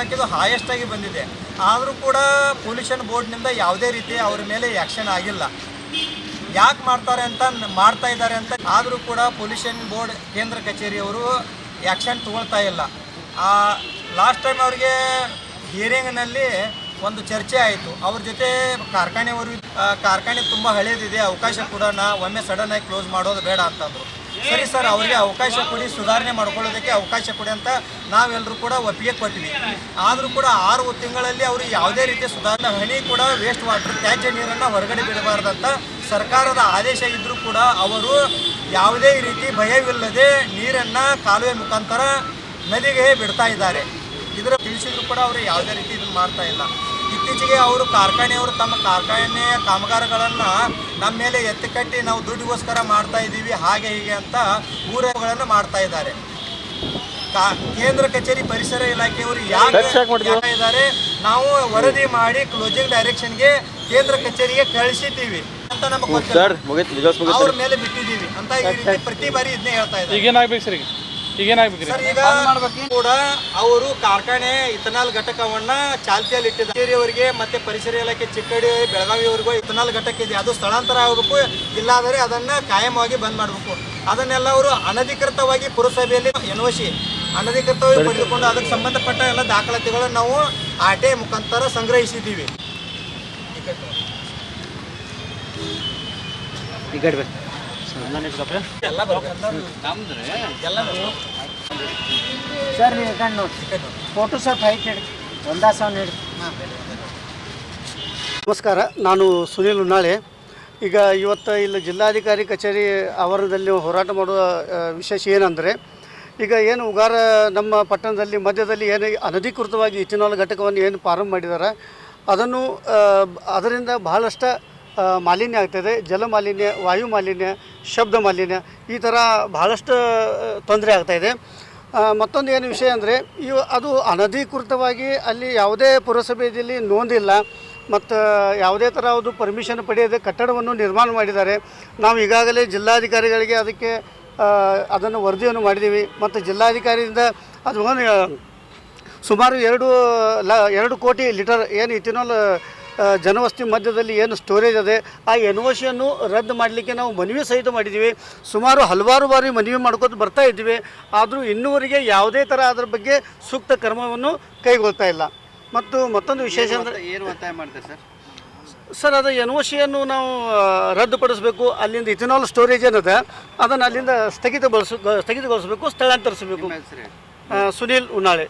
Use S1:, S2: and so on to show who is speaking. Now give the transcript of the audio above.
S1: ಇದು ಹಾಯೆಸ್ಟ್ ಆಗಿ ಬಂದಿದೆ. ಆದರೂ ಕೂಡ ಪೊಲ್ಯೂಷನ್ ಬೋರ್ಡ್ನಿಂದ ಯಾವುದೇ ರೀತಿ ಅವ್ರ ಮೇಲೆ ಆ್ಯಕ್ಷನ್ ಆಗಿಲ್ಲ. ಯಾಕೆ ಮಾಡ್ತಾ ಇದ್ದಾರೆ ಅಂತ ಆದರೂ ಕೂಡ ಪೊಲ್ಯೂಷನ್ ಬೋರ್ಡ್ ಕೇಂದ್ರ ಕಚೇರಿಯವರು ಆ್ಯಕ್ಷನ್ ತಗೊಳ್ತಾ ಇಲ್ಲ. ಲಾಸ್ಟ್ ಟೈಮ್ ಅವ್ರಿಗೆ ಹಿಯರಿಂಗ್ನಲ್ಲಿ ಒಂದು ಚರ್ಚೆ ಆಯಿತು. ಅವ್ರ ಜೊತೆ ಕಾರ್ಖಾನೆ ತುಂಬ ಹಳೇದಿದೆ, ಅವಕಾಶ ಕೊಡೋಣ, ಒಮ್ಮೆ ಸಡನ್ನಾಗಿ ಕ್ಲೋಸ್ ಮಾಡೋದು ಬೇಡ ಅಂತಂದರು. ಸರಿ ಸರ್, ಅವರಿಗೆ ಅವಕಾಶ ಕೊಡಿ, ಸುಧಾರಣೆ ಮಾಡ್ಕೊಳ್ಳೋದಕ್ಕೆ ಅವಕಾಶ ಕೊಡಿ ಅಂತ ನಾವೆಲ್ಲರೂ ಕೂಡ ಒಪ್ಪಿಗೆ ಕೊಟ್ವಿ. ಆದರೂ ಕೂಡ 6 ತಿಂಗಳಲ್ಲಿ ಅವರು ಯಾವುದೇ ರೀತಿಯ ಸುಧಾರಣೆ ಹನಿ ಕೂಡ ವೇಸ್ಟ್ ವಾಟರ್ ತ್ಯಾಜ್ಯ ನೀರನ್ನು ಹೊರಗಡೆ ಬಿಡಬಾರ್ದಂತ ಸರ್ಕಾರದ ಆದೇಶ ಇದ್ದರೂ ಕೂಡ ಅವರು ಯಾವುದೇ ರೀತಿ ಭಯವಿಲ್ಲದೆ ನೀರನ್ನು ಕಾಲುವೆ ಮುಖಾಂತರ ನದಿಗೆ ಬಿಡ್ತಾ ಇದ್ದಾರೆ. ಇದರ ತಿಳಿಸಿದ್ರು ಕೂಡ ಅವರು ಯಾವುದೇ ರೀತಿ ಇದನ್ನು ಮಾಡ್ತಾ ಇಲ್ಲ. ಇತ್ತೀಚೆಗೆ ಕಾರ್ಖಾನೆಯವರು ತಮ್ಮ ಕಾರ್ಖಾನೆಯ ಕಾಮಗಾರಿಗಳನ್ನು ನಮ್ಮ ಮೇಲೆ ಎತ್ತಿ ಕಟ್ಟಿ ನಾವು ದುಡ್ಡಿಗೋಸ್ಕರ ಮಾಡ್ತಾ ಇದ್ದೀವಿ ಹಾಗೆ ಹೀಗೆ ಅಂತ ಊರುಗಳನ್ನು ಮಾಡ್ತಾ ಇದ್ದಾರೆ. ಕೇಂದ್ರ ಕಚೇರಿ ಪರಿಸರ ಇಲಾಖೆಯವರು ಯಾಕೆ ಇದ್ದಾರೆ, ನಾವು ವರದಿ ಮಾಡಿ ಕ್ಲೋಸಿಂಗ್ ಡೈರೆಕ್ಷನ್ಗೆ ಕೇಂದ್ರ ಕಚೇರಿಗೆ ಕಳಿಸಿದ್ದೀವಿ ಅಂತ ನಮಗೆ ಅವ್ರ ಮೇಲೆ ಬಿಟ್ಟಿದ್ದೀವಿ ಅಂತ ಈ ರೀತಿ ಪ್ರತಿ ಬಾರಿ ಇದನ್ನೇ ಹೇಳ್ತಾ ಇದ್ದಾರೆ. ಸರ್, ಈಗ ಕೂಡ ಅವರು ಕಾರ್ಖಾನೆ ಇಥನಾಲ್ ಘಟಕವನ್ನ ಚಾಲ್ತಿಯಲ್ಲಿ ಇಟ್ಟಿದ್ದಾರೆ. ಕಚೇರಿಯವರಿಗೆ ಮತ್ತೆ ಪರಿಸರ ಇಲಾಖೆ ಚಿಕ್ಕಡಿ ಬೆಳಗಾವಿಯವರಿಗೂ ಇಥನಾಲ್ ಘಟಕ ಇದೆ, ಅದು ಸ್ಥಳಾಂತರ ಆಗಬೇಕು, ಇಲ್ಲಾದರೆ ಅದನ್ನ ಕಾಯಮವಾಗಿ ಬಂದ್ ಮಾಡಬೇಕು. ಅದನ್ನೆಲ್ಲ ಅವರು ಅನಧಿಕೃತವಾಗಿ ಪುರಸಭೆಯಲ್ಲಿ NOC ಅನಧಿಕೃತವಾಗಿ ಪಡೆದುಕೊಂಡು ಅದಕ್ಕೆ ಸಂಬಂಧಪಟ್ಟ ಎಲ್ಲ ದಾಖಲಾತಿಗಳನ್ನು ನಾವು RTI ಮುಖಾಂತರ ಸಂಗ್ರಹಿಸಿದ್ದೀವಿ.
S2: ಸರ್ ಫೋಟೋ ಶಾಪ್ ಹೈಟ್ ಒಂದಾ ಸಾವಿರ ನೀಡಿ.
S3: ನಮಸ್ಕಾರ, ನಾನು ಸುನೀಲ್ ಉನ್ನಾಳೆ. ಈಗ ಇವತ್ತು ಇಲ್ಲಿ ಜಿಲ್ಲಾಧಿಕಾರಿ ಕಚೇರಿ ಆವರಣದಲ್ಲಿ ಹೋರಾಟ ಮಾಡುವ ವಿಶೇಷ ಏನಂದರೆ, ಈಗ ಏನು ಉಗಾರ ನಮ್ಮ ಪಟ್ಟಣದಲ್ಲಿ ಮಧ್ಯದಲ್ಲಿ ಏನು ಅನಧಿಕೃತವಾಗಿ ಇಥನಾಲ್ ಘಟಕವನ್ನು ಏನು ಪ್ರಾರಂಭ ಮಾಡಿದ್ದಾರೆ, ಅದರಿಂದ ಬಹಳಷ್ಟು ಮಾಲಿನ್ಯ ಆಗ್ತಾಯಿದೆ. ಜಲ ಮಾಲಿನ್ಯ, ವಾಯು ಮಾಲಿನ್ಯ, ಶಬ್ದ ಮಾಲಿನ್ಯ, ಈ ಥರ ಬಹಳಷ್ಟು ತೊಂದರೆ ಆಗ್ತಾಯಿದೆ. ಮತ್ತೊಂದು ಏನು ವಿಷಯ ಅಂದರೆ, ಅದು ಅನಧಿಕೃತವಾಗಿ ಅಲ್ಲಿ ಯಾವುದೇ ಪುರಸಭೆಯಲ್ಲಿ ನೋಂದಿಲ್ಲ ಮತ್ತು ಯಾವುದೇ ಥರ ಅದು ಪರ್ಮಿಷನ್ ಪಡೆಯದೆ ಕಟ್ಟಡವನ್ನು ನಿರ್ಮಾಣ ಮಾಡಿದ್ದಾರೆ. ನಾವು ಈಗಾಗಲೇ ಜಿಲ್ಲಾಧಿಕಾರಿಗಳಿಗೆ ಅದನ್ನು ವರದಿಯನ್ನು ಮಾಡಿದ್ದೀವಿ ಮತ್ತು ಜಿಲ್ಲಾಧಿಕಾರಿಯಿಂದ ಅದು ಸುಮಾರು 2 ಕೋಟಿ ಲೀಟರ್ ಏನು ಇಥನಾಲ್ ಜನವಸತಿ ಮಧ್ಯದಲ್ಲಿ ಏನು ಸ್ಟೋರೇಜ್ ಇದೆ, ಆ NOCಯನ್ನು ರದ್ದು ಮಾಡಲಿಕ್ಕೆ ನಾವು ಮನವಿ ಸಹಿತ ಮಾಡಿದ್ದೀವಿ. ಸುಮಾರು ಹಲವಾರು ಬಾರಿ ಮನವಿ ಮಾಡ್ಕೊತ ಬರ್ತಾ ಇದ್ದೀವಿ. ಆದರೂ ಇನ್ನೂವರೆಗೆ ಯಾವುದೇ ಥರ ಅದರ ಬಗ್ಗೆ ಸೂಕ್ತ ಕ್ರಮವನ್ನು ಕೈಗೊಳ್ತಾ ಇಲ್ಲ. ಮತ್ತು ಮತ್ತೊಂದು ವಿಶೇಷ ಅಂದರೆ
S2: ಏನು ಒತ್ತಾಯ ಮಾಡ್ತಾರೆ
S3: ಸರ್, ಅದು NOCಯನ್ನು ನಾವು ರದ್ದುಪಡಿಸಬೇಕು. ಅಲ್ಲಿಂದ ಇಥನಾಲ್ ಸ್ಟೋರೇಜ್ ಏನಿದೆ ಅದನ್ನು ಅಲ್ಲಿಂದ ಸ್ಥಗಿತಗೊಳಿಸಬೇಕು, ಸ್ಥಳಾಂತರಿಸಬೇಕು. ಸುನೀಲ್ ಉನ್ನಾಳೆ.